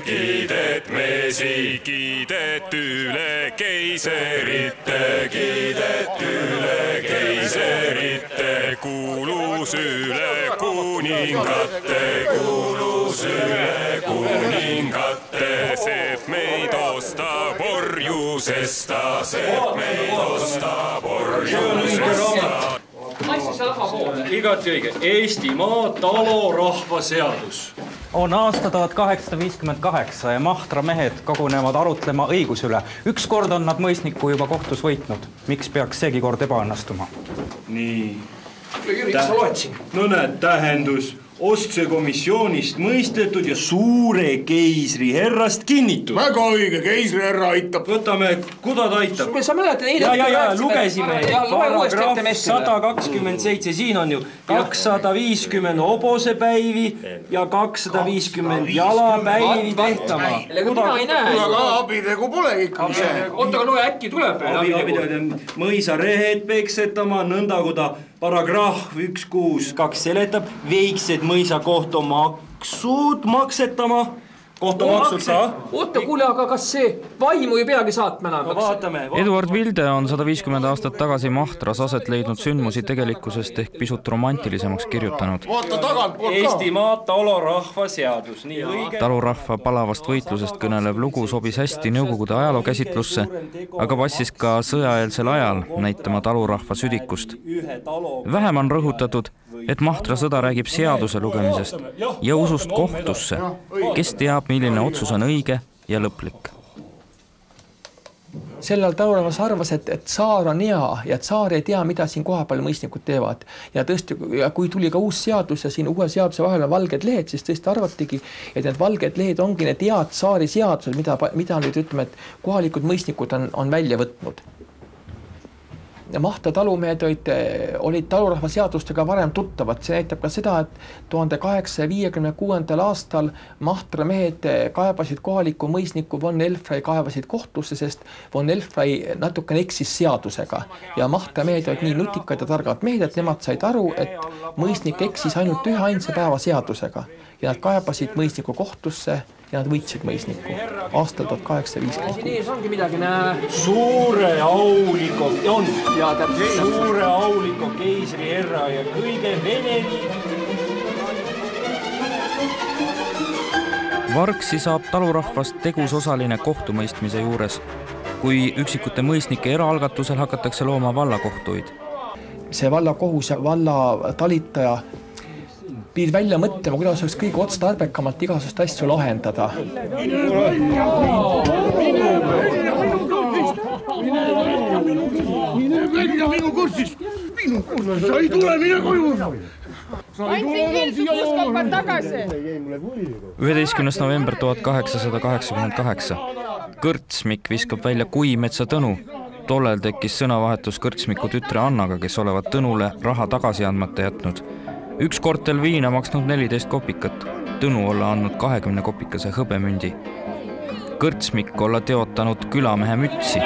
Kiidet meesi, kiidet üle keiserite, kiidet üle keiserite, kuulus üle kuningate, kuulus üle kuningate, seep meid ostab orjusesta, seep meid ostab orjusesta. Igati õige. Eestimaa talorahva seadus. On aasta 1858 ja Mahtra mehed kogunevad arutlema õiguse üle. Üks kord on nad mõistniku juba kohtus võitnud. Miks peaks seegi kord ebaõnnestuma? Nii. No näed, tähendus. Ostse komisjonist mõistetud ja suure keisri herrast kinnitud. Väga õige, keisri herra aitab. Võtame, kuda ta aitab? Kuule, sa mäletad, eile... Ja, lugesime. Paragrahv 127, siin on ju 250 hobosepäivi ja 250 jalapäivi tehtama. Mina ei näe. Aga abitegu pole ikka. Oota, aga loe äkki tuleb. Mõisarehed peksetama, nõnda kui ta paragrahv 162 seletab, veiksed mõisa kohtumaksud maksetama. Kohtumaksud ka. Oota, kuule, aga kas see vaimu ei peagi saatmana? Vaatame. Eduard Vilde on 150 aastat tagasi Mahtras aset leidnud sündmusi tegelikkusest ehk pisut romantilisemaks kirjutanud. Vaata tagant poolt ka. Eestimaa talorahva seadus, nii õige. Talurahva palavast võitlusest kõnelev lugu sobis hästi Nõukogude ajaloo käsitlusse, aga passis ka sõjaeelsel ajal näitama talurahva südikust. Vähem on rõhutatud, et Mahtra sõda räägib seaduse lugemisest ja usust kohtusse, kes teab, milline otsus on õige ja lõplik. Sellel talurahvas arvas, et tsaar on hea ja tsaar ei tea, mida siin kohapeal mõistnikud teevad. Ja tõesti, kui tuli ka uus seadus ja siin uue seaduse vahel on valged lehed, siis tõesti arvatigi, et need valged lehed ongi need head tsaari seadused, mida nüüd ütleme, et kohalikud mõistnikud on välja võtnud. Mahta talumehed olid talurahva seadustega varem tuttavad. See näitab ka seda, et 1856. aastal Mahtra mehed kaebasid kohaliku mõisniku Von Elfrey kaebasid kohtusse, sest Von Elfrey natukene eksis seadusega. Ja Mahtra mehed olid nii nutikad ja targad mehed, et nemad said aru, et mõisnik eksis ainult ühe ainsa päeva seadusega. Ja nad kaebasid mõisniku kohtusse ja nad võitsid mõisniku aastal 1856. Siin ees ongi midagi, näe. Suure auliko on. Ja suure auliko keisri herra ja kõige veneli. Vargsi saab talurahvast tegusosaline kohtumõistmise juures, kui üksikute mõisnike eraalgatusel hakatakse looma vallakohtuid. See vallakohus ja valla talitaja pidid välja mõtlema, kuidas oleks kõige otstarbekamalt igasugust asju lahendada. Mine välja minu kursist! Minu kursist! Sa ei tule, mine koju! Andsin Vilsu kuskopad tagasi! 11. november 1888. Kõrtsmik viskab välja Kuimetsa Tõnu. Tollel tekkis sõnavahetus Kõrtsmiku tütre Annaga, kes olevat Tõnule raha tagasi andmata jätnud. Üks kortel viina maksnud 14 kopikat, Tõnu olla andnud 20 kopikase hõbemündi. Kõrtsmik olla teotanud külamehe mütsi.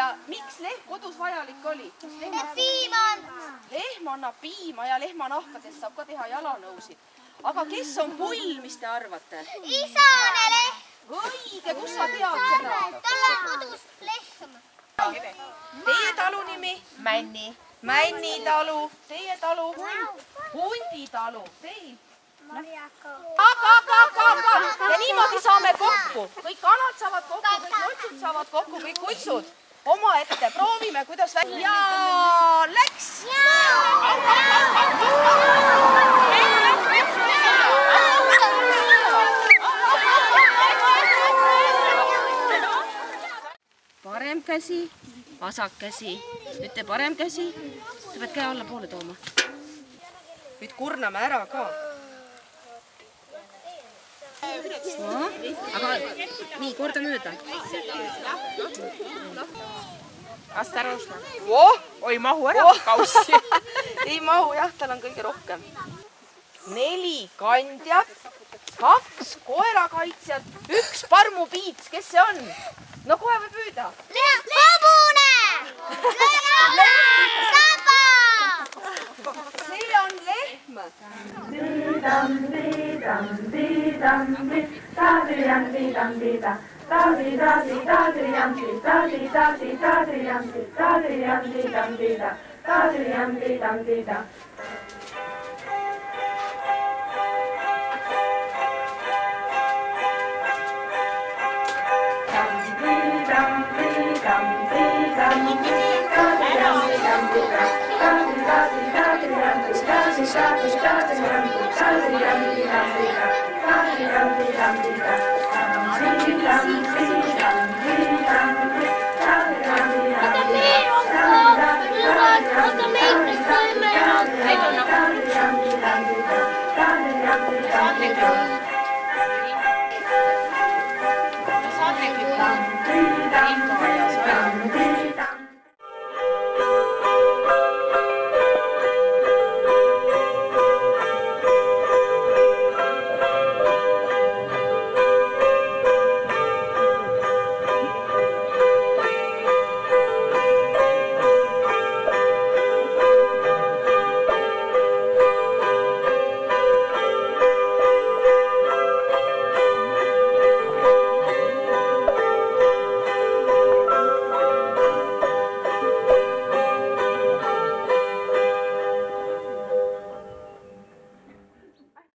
ja miks lehm kodus vajalik oli? Piima anda. Lehm annab piima ja lehmanahkadest saab ka teha jalanõusid. Aga kes on pull, mis te arvate? Isane lehm. Õige, kus sa tead seda? Tal on kodus lehm. Teie talu nimi? Männi. Männi talu. Teie talu? Hundi talu. Teil? Aga. Ja niimoodi saame kokku. Kõik kanad saavad kokku, kõik lotsud saavad kokku, kõik uitsud. Oma ette. Proovime, kuidas välja. Ja läks! Parem käsi, vasak käsi. Nüüd te parem käsi. Sa pead käe alla poole tooma. Nüüd kurname ära ka. Aga nii, korda mööda. Astarosna. Oi, mahu ära kaussi. Ei mahu, jah, tal on kõige rohkem. 4 kandjat, 2 koerakaitsjat, 1 parmupiits. Kes see on? No kohe võib püüda. Hobune! Saba! See on lehm. Thank you.